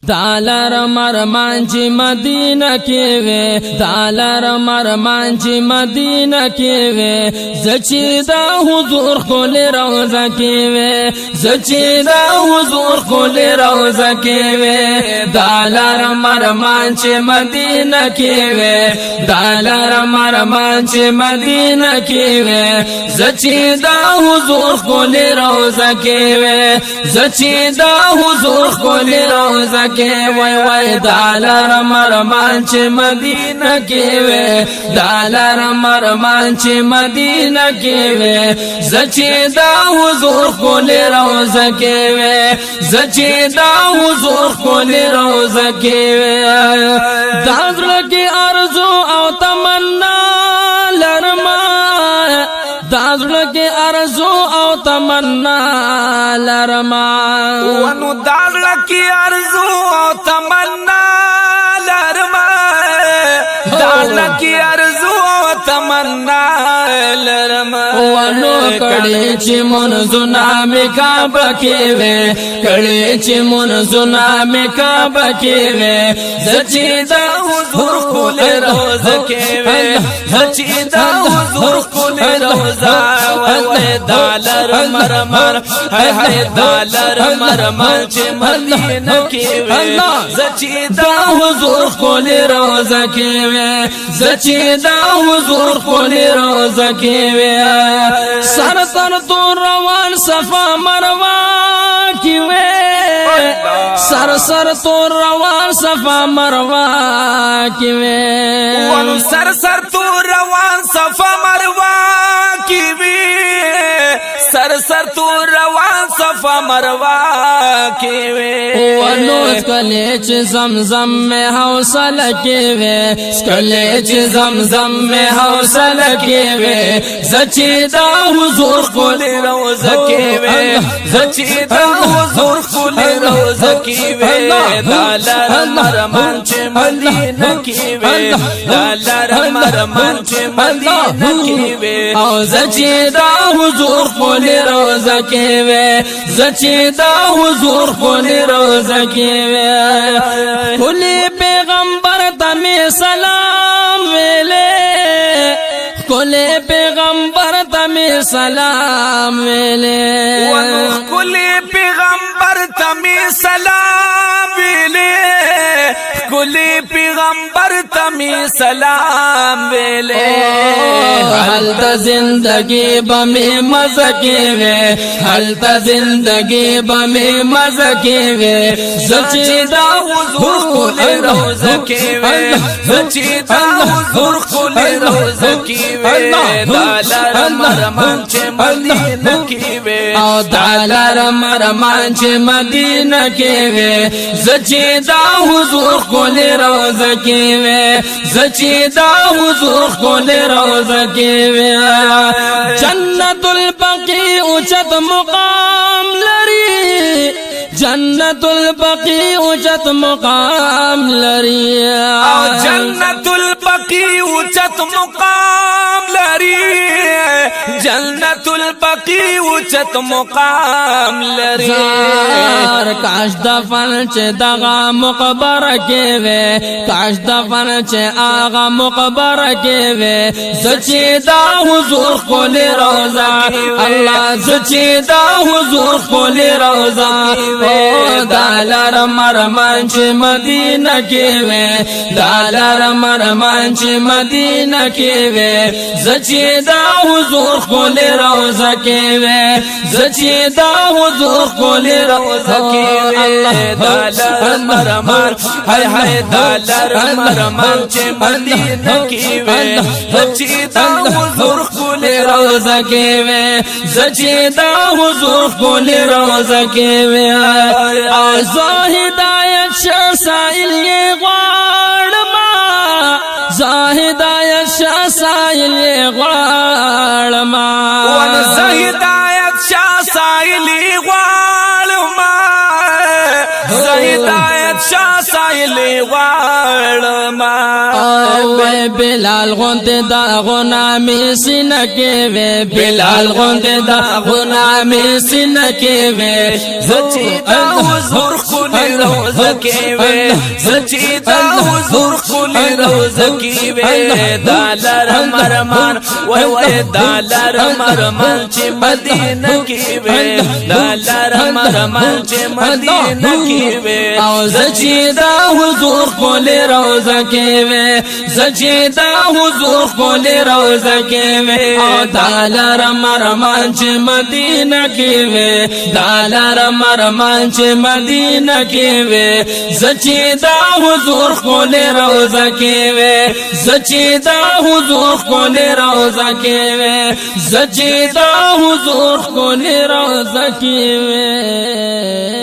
دالر مرمان چی مدینه کی وی دالر مرمان چی مدینه کی وی زچی دا حضور خول روزه کی وی زچی دا حضور خول روزه کی وی دالر مرمان چی مدینه کی وی دالر مرمان چی مدینه کی وی زچی دا حضور خول روزه کی وی زچی دا حضور خول روزه وای وای دالر مرمان چی مدینه کی وی دالر مرمان چی مدینه کی وی زچی دا حضور خول روزه کی وی زچی دا حضور خول روزه کی وی دازر کی ارزو او تمنا لرما دازر کی ارزو او تمنا لرما ونو دازر کی ارزو او تمنا لرما دازر کی ارزو او تمنا لرما ونو کڑی چی منزونا می کعبہ کی وی کڑی چی منزونا می کعبہ کی وی زچی دا حضور خول روزہ کی وی زچی دا حضور خول روزہ وی دالر مرمر ہے دالر مرمر چی مدینہ کی وی زچی دا حضور خول روزہ کی وی زچی دا حضور خول روزہ کی وی سر تر تو روان صفا مروہ کی وی سر سر تو روان صفا مروہ کی وی ونو سر سر تو روان صفا مروہ کی وی سر سر تو روان صفا مروہ کی وی ونو سکلیچ زمزم میں حوصلہ کی وی سکلیچ زمزم میں حوصلہ کی وی زچی دا حضور خول روزہ کی وی زچی دا حضور خول روزہ کی وی دالر مرمان چی مدینہ کی وی دالر مرمان چی مدینہ کی وی زچی دا حضور خول روزہ کی وی زچی دا حضور خول روزہ کی وی کلی پیغمبر تمی سلام ویلے کلی پیغمبر تمی سلام ویلے کلی پیغمبر تمی سلام ویلے کلی پیغمبر تمی سلام ویلے حل تا زندگی بمی مزہ کی وی حل تا زندگی بمی مزہ کی وی زچی دا حضور خول روزہ کی وی زچی دا حضور خول روزہ کی وی دالر مرمان چی مدینہ کی وی او دالر مرمان چی مدینہ کی وی زچی دا حضور خول روزہ کی وی زچی دا حضور خول روزہ کی وی جنت البقیع اوچت مقام لری جنت البقیع اوچت مقام لری جنت البقیع اوچت مقام لری جنت البقیع اوچت مقام لری کاش دفن چه دغا مقبره کی وی کاش دفن چه آغا مقبره کی وی زچی دا حضور خول روزہ اللہ زچی دا حضور خول روزہ دالر مرمان چی مدینہ کی وی دالر مرمان چی مدینہ کی وی زچی دا حضور خول روزہ کی وی زچی دا حضور خول روزہ کی وی دالر مرمان ہے دالر مرمان چی مدینہ کی وی زچی دا حضور خول روزہ کی وی زچی دا حضور خول روزہ کی وی زو ہدایت شاہ سائل یہ غوارما زو ہدایت شاہ سائل یہ غوارما زو ہدایت شاہ سائل یہ غوارما زو ہدایت شاہ سائل یہ غوارما بلال غند دا غنامی سینہ کے وے بلال غند دا غنامی سینہ کے وے زچی دا حضور خلی روزه کې وې سچې دا حضور خلی روزه کې وې دالر مرمان وای وای دالر مرمان چې مدینه کې وې دالر مرمان چې مدینه کې وې او سچیدا حضور خلی روزه کې وې سچیدا حضور خلی روزه کې وې او دالر مرمان چې مدینه کې وې دالر مرمان چې مدینه کې وې سچیدا حضور خلی روزه کې وې سچیدا حضور خلی روزه کې وې سچیدا حضور خلی روزه کې وې